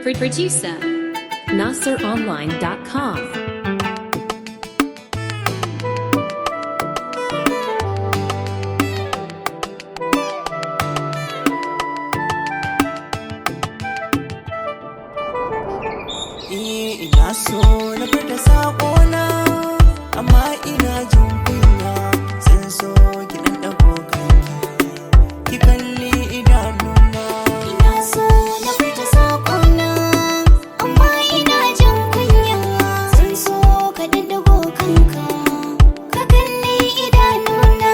Producer NasserOnline.com. Ina so na fita saƙona, amma ina jin kunya. Zan so ki ɗan ɗago kanki, ki kalli idanuna. Ina so na fita saƙona, amma ina jin kunya. Zan so ka daddago kanka, ka kalli idanuna.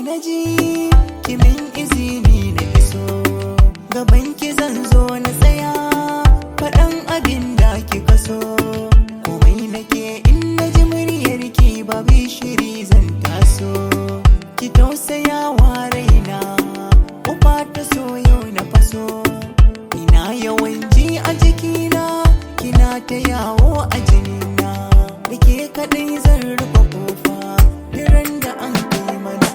Naji kimin izini na iso gaban ki zan zo na tsaya faɗan abin da kika so komai nake in naji muryar ki babu shiri zan taso ki tausaya wa raina uba ta so yau na faso ina yawan ji a jikina kina ta yawo a jinina da ke kaɗai zan rufe kofa ran da an kai mana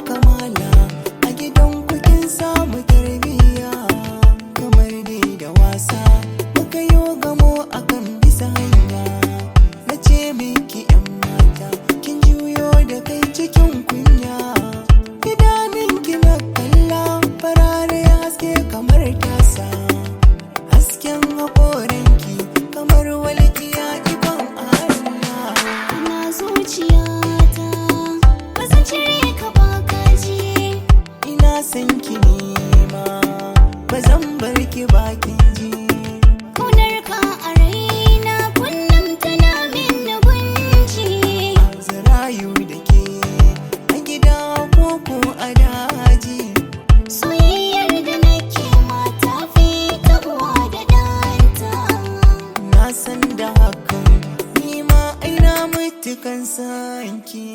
kamala a gidan kukin samu tarbiyya kamar dai da wasa muka yo gamo akan bisa hanya na ce miki yan mata kin juyo da kai cikin kunya idanunki na kalla farare haske kamar tasa hasken haƙoranki kamar walƙiya ikon Allah kana zuciyata ba zan cire ka ba ina san ki nema ba zan bar ki bakin ji kaunar ka a raina kullum tana min gunji zarayu da ke a gida ko a daji soyayyar da nake mata fi ta uwa da ɗanta na san da hakan nima aina mutukan san ki